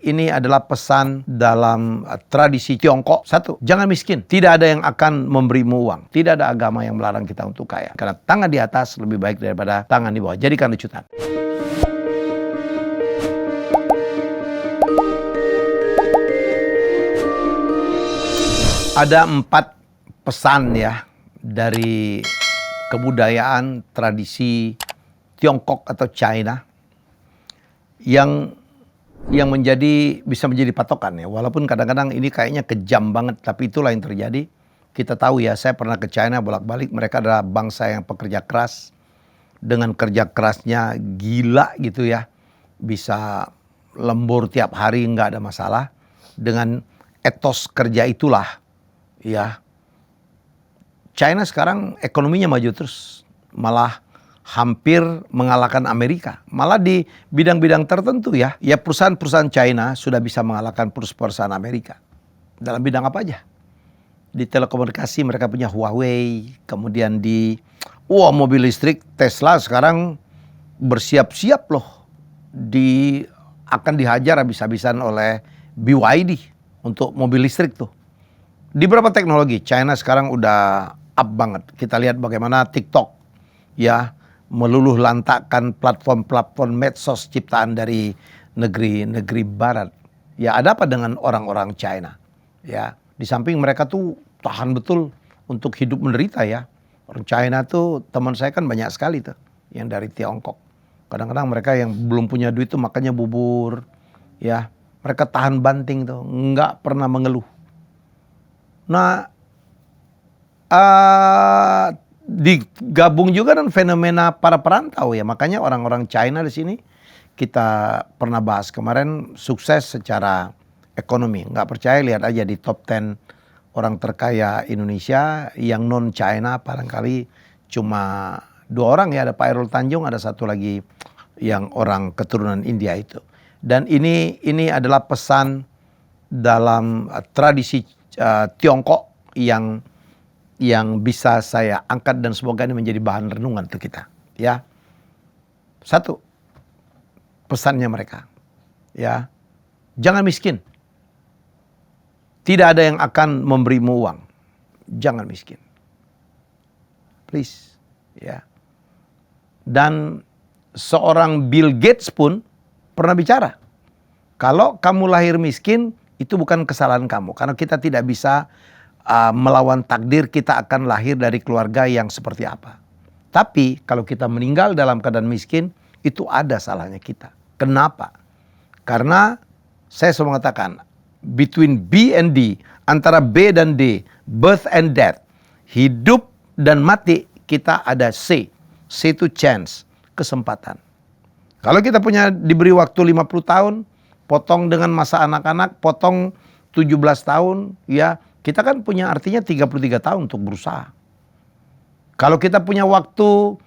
ini adalah pesan dalam tradisi Tiongkok. Satu, jangan miskin. Tidak ada yang akan memberimu uang. Tidak ada agama yang melarang kita untuk kaya. Karena tangan di atas lebih baik daripada tangan di bawah. Jadikan lecutan. Ada 4 pesan ya dari kebudayaan tradisi Tiongkok atau China yang bisa menjadi patokan ya. Walaupun kadang-kadang ini kayaknya kejam banget, tapi itulah yang terjadi. Kita tahu ya, saya pernah ke China bolak-balik. Mereka adalah bangsa yang pekerja keras. Dengan kerja kerasnya gila gitu ya. Bisa lembur tiap hari nggak ada masalah. Dengan etos kerja itulah ya. China sekarang ekonominya maju terus. Malah hampir mengalahkan Amerika. Malah di bidang-bidang tertentu ya. Ya perusahaan-perusahaan China sudah bisa mengalahkan perusahaan Amerika. Dalam bidang apa aja? Di telekomunikasi mereka punya Huawei. Kemudian di mobil listrik Tesla sekarang bersiap-siap loh. Akan dihajar habis-habisan oleh BYD untuk mobil listrik tuh. Di beberapa teknologi China sekarang udah up banget. Kita lihat bagaimana TikTok ya meluluh lantakkan platform-platform medsos ciptaan dari negeri-negeri barat. Ya ada apa dengan orang-orang China? Ya di samping mereka tuh tahan betul untuk hidup menderita ya. Orang China tuh teman saya kan banyak sekali tuh yang dari Tiongkok. Kadang-kadang mereka yang belum punya duit tuh makannya bubur. Ya mereka tahan banting tuh, nggak pernah mengeluh. Nah digabung juga dengan fenomena para perantau ya. Makanya orang-orang China di sini kita pernah bahas kemarin sukses secara ekonomi. Nggak percaya lihat aja di top 10 orang terkaya Indonesia yang non China barangkali cuma 2 orang ya. Ada Pak Hairul Tanjung, ada satu lagi yang orang keturunan India itu. Dan ini adalah pesan dalam tradisi Tiongkok yang bisa saya angkat dan semoga ini menjadi bahan renungan untuk kita ya. Satu, pesannya mereka ya, jangan miskin. Tidak ada yang akan memberimu uang. Jangan miskin. Please ya. Dan seorang Bill Gates pun pernah bicara, kalau kamu lahir miskin itu bukan kesalahan kamu, karena kita tidak bisa melawan takdir kita akan lahir dari keluarga yang seperti apa. Tapi kalau kita meninggal dalam keadaan miskin, itu ada salahnya kita. Kenapa? Karena saya selalu mengatakan, between B and D, antara B dan D, birth and death, hidup dan mati, kita ada C. C itu chance, kesempatan. Kalau kita diberi waktu 50 tahun, potong dengan masa anak-anak, potong 17 tahun, ya kita kan punya artinya 33 tahun untuk berusaha. Kalau kita punya waktu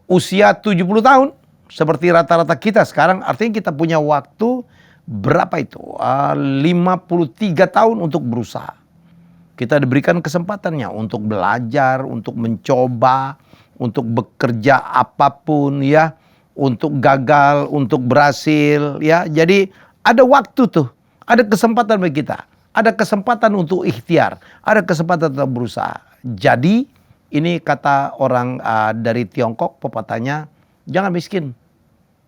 usia 70 tahun, seperti rata-rata kita sekarang, artinya kita punya waktu berapa itu? 53 tahun untuk berusaha. Kita diberikan kesempatannya untuk belajar, untuk mencoba, untuk bekerja apapun ya, untuk gagal, untuk berhasil ya. Jadi ada waktu tuh, ada kesempatan bagi kita. Ada kesempatan untuk ikhtiar, ada kesempatan untuk berusaha. Jadi ini kata orang dari Tiongkok, pepatahnya jangan miskin.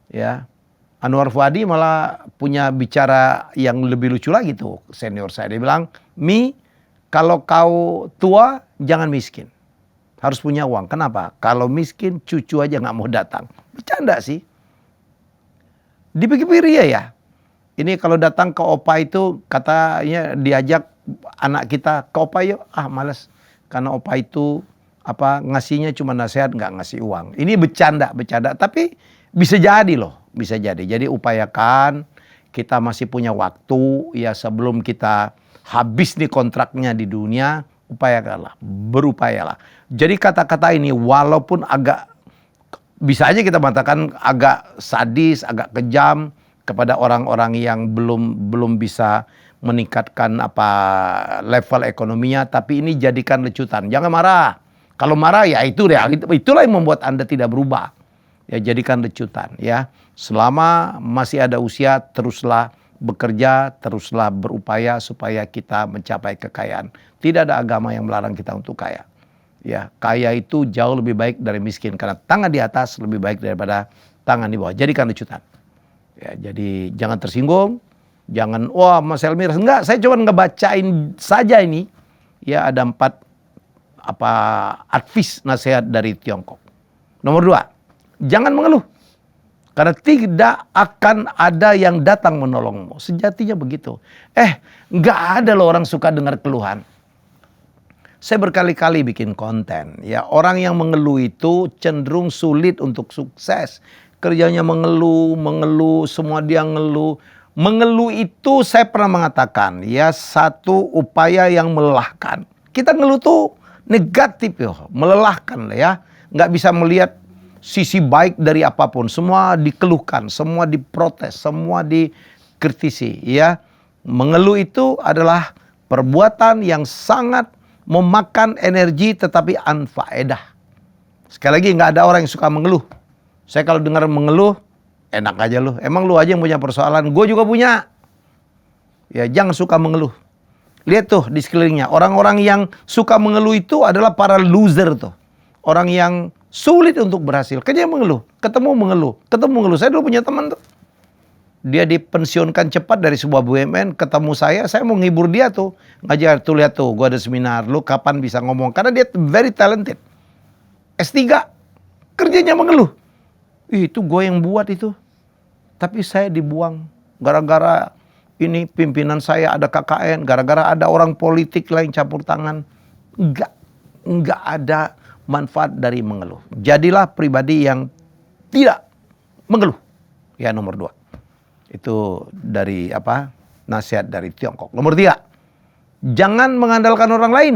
Ya, Anwar Fuadi malah punya bicara yang lebih lucu lagi tuh senior saya. Dia bilang, Mi, kalau kau tua jangan miskin, harus punya uang. Kenapa? Kalau miskin cucu aja nggak mau datang. Bercanda sih. Dipikir-pikir ya. Ini kalau datang ke opa itu katanya diajak anak kita ke opa yuk, males. Karena opa itu ngasihnya cuma nasihat, nggak ngasih uang. Ini bercanda, tapi bisa jadi loh, bisa jadi. Jadi upayakan kita masih punya waktu ya sebelum kita habis nih kontraknya di dunia, upayakanlah, berupayalah. Jadi kata-kata ini walaupun agak bisa aja kita mengatakan agak sadis, agak kejam kepada orang-orang yang belum bisa meningkatkan level ekonominya, tapi ini jadikan lecutan. Jangan marah. Kalau marah ya itulah yang membuat Anda tidak berubah. Ya jadikan lecutan ya. Selama masih ada usia teruslah bekerja, teruslah berupaya supaya kita mencapai kekayaan. Tidak ada agama yang melarang kita untuk kaya. Ya, kaya itu jauh lebih baik dari miskin karena tangan di atas lebih baik daripada tangan di bawah. Jadikan lecutan. Ya, jadi jangan tersinggung, jangan wah Mas Elmir, enggak, saya cuma ngebacain saja ini. Ya, ada 4 advice nasihat dari Tiongkok. Nomor 2, jangan mengeluh. Karena tidak akan ada yang datang menolongmu. Sejatinya begitu. Nggak ada loh orang suka dengar keluhan. Saya berkali-kali bikin konten. Ya, orang yang mengeluh itu cenderung sulit untuk sukses. Kerjanya mengeluh, semua dia ngeluh. Mengeluh itu saya pernah mengatakan, ya satu upaya yang melelahkan. Kita ngeluh tuh negatif ya, melelahkan lah ya. Nggak bisa melihat sisi baik dari apapun, semua dikeluhkan, semua diprotes, semua dikritisi, ya. Mengeluh itu adalah perbuatan yang sangat memakan energi tetapi anfaedah. Sekali lagi, nggak ada orang yang suka mengeluh. Saya kalau dengar mengeluh, enak aja lu. Emang lu aja yang punya persoalan, gue juga punya. Ya, jangan suka mengeluh. Lihat tuh di sekelilingnya, orang-orang yang suka mengeluh itu adalah para loser tuh. Orang yang sulit untuk berhasil. Kerja mengeluh, ketemu mengeluh. Saya dulu punya teman tuh. Dia dipensiunkan cepat dari sebuah BUMN, ketemu saya mau nghibur dia tuh. Ngajar tuh, lihat tuh, gua ada seminar, lu kapan bisa ngomong? Karena dia very talented. S3, kerjanya mengeluh. Itu gue yang buat itu. Tapi saya dibuang. Gara-gara ini pimpinan saya ada KKN, gara-gara ada orang politik lain campur tangan. Enggak ada manfaat dari mengeluh. Jadilah pribadi yang tidak mengeluh. Ya, nomor 2. Itu dari nasihat dari Tiongkok. Nomor 3. Jangan mengandalkan orang lain.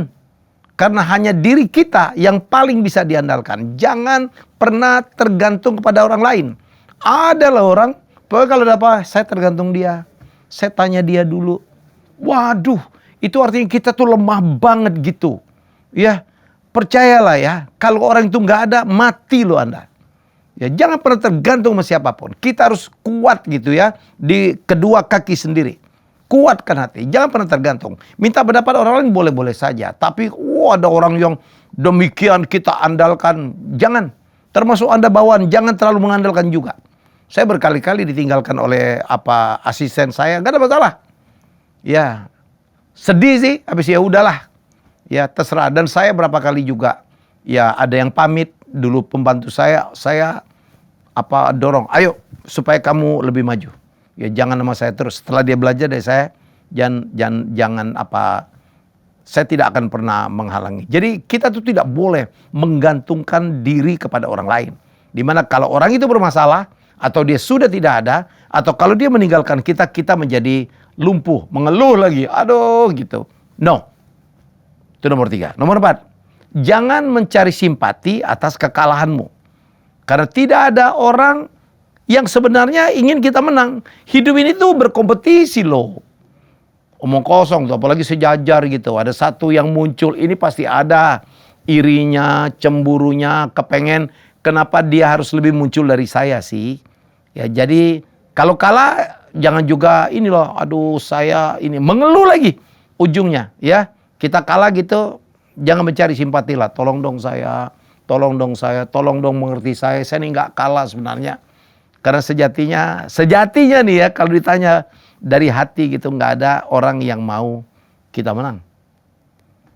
Karena hanya diri kita yang paling bisa diandalkan. Jangan pernah tergantung kepada orang lain. Adalah orang, pokoknya kalau ada apa, saya tergantung dia. Saya tanya dia dulu. Waduh, itu artinya kita tuh lemah banget gitu. Ya, percayalah ya, kalau orang itu nggak ada, mati lo Anda. Ya, jangan pernah tergantung sama siapapun. Kita harus kuat gitu ya, di kedua kaki sendiri. Kuatkan hati, jangan pernah tergantung. Minta pendapat orang lain boleh-boleh saja. Tapi, ada orang yang demikian kita andalkan. Jangan. Termasuk Anda bawaan, jangan terlalu mengandalkan juga. Saya berkali-kali ditinggalkan oleh asisten saya, nggak ada masalah. Ya, sedih sih, habis ya udahlah. Ya terserah, dan saya berapa kali juga ya ada yang pamit dulu pembantu saya dorong, ayo supaya kamu lebih maju. Ya jangan sama saya terus. Setelah dia belajar dari saya, jangan saya tidak akan pernah menghalangi. Jadi kita tuh tidak boleh menggantungkan diri kepada orang lain. Dimana kalau orang itu bermasalah atau dia sudah tidak ada atau kalau dia meninggalkan kita menjadi lumpuh, mengeluh lagi, aduh gitu. No. Itu nomor 3. Nomor 4. Jangan mencari simpati atas kekalahanmu. Karena tidak ada orang yang sebenarnya ingin kita menang. Hidup ini tuh berkompetisi loh. Omong kosong tuh, apalagi sejajar gitu. Ada satu yang muncul, ini pasti ada irinya, cemburunya, kepengen kenapa dia harus lebih muncul dari saya sih. Ya jadi kalau kalah jangan juga ini loh, aduh saya ini mengeluh lagi ujungnya ya. Kita kalah gitu, jangan mencari simpati lah. Tolong dong saya, tolong dong mengerti saya ini nggak kalah sebenarnya. Karena sejatinya nih ya, kalau ditanya dari hati gitu, nggak ada orang yang mau kita menang.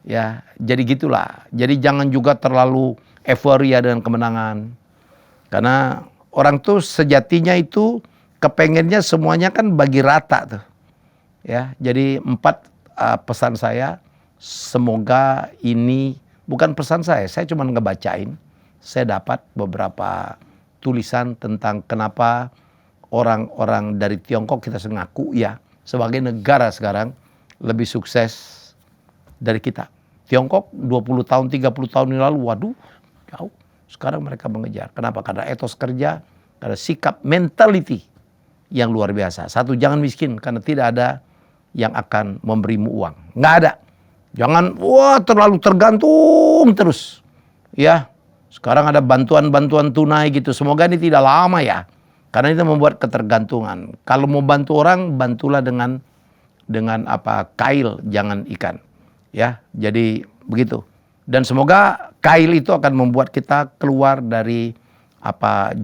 Ya, jadi gitulah. Jadi jangan juga terlalu euforia dengan kemenangan. Karena orang tuh sejatinya itu kepengennya semuanya kan bagi rata tuh. Ya, jadi 4 pesan saya. Semoga ini bukan pesan saya cuma ngebacain. Saya dapat beberapa tulisan tentang kenapa orang-orang dari Tiongkok kita ngaku ya sebagai negara sekarang lebih sukses dari kita. Tiongkok 20 tahun, 30 tahun yang lalu, waduh, jauh. Sekarang mereka mengejar. Kenapa? Karena etos kerja, karena sikap mentality yang luar biasa. 1, jangan miskin karena tidak ada yang akan memberimu uang. Nggak ada. Jangan terlalu tergantung terus. Ya, sekarang ada bantuan-bantuan tunai gitu. Semoga ini tidak lama ya. Karena itu membuat ketergantungan. Kalau mau bantu orang, bantulah dengan kail, jangan ikan. Ya, jadi begitu. Dan semoga kail itu akan membuat kita keluar dari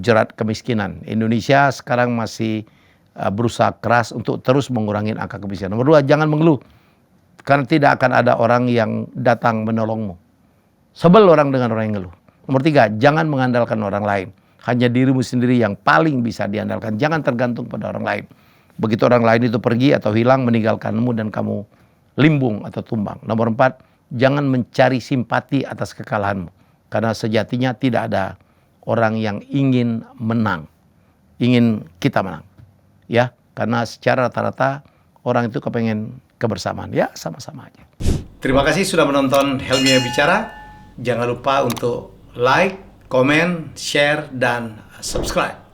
jerat kemiskinan. Indonesia sekarang masih berusaha keras untuk terus mengurangi angka kemiskinan. Nomor 2, jangan mengeluh. Karena tidak akan ada orang yang datang menolongmu. Sebel orang dengan orang yang ngeluh. Nomor 3, jangan mengandalkan orang lain. Hanya dirimu sendiri yang paling bisa diandalkan. Jangan tergantung pada orang lain. Begitu orang lain itu pergi atau hilang, meninggalkanmu dan kamu limbung atau tumbang. Nomor 4, jangan mencari simpati atas kekalahanmu. Karena sejatinya tidak ada orang yang ingin menang. Ingin kita menang. Ya, karena secara rata-rata orang itu kepengen kebersamaan. Ya, sama-sama aja. Terima kasih sudah menonton Helmi Bicara. Jangan lupa untuk like, komen, share, dan subscribe.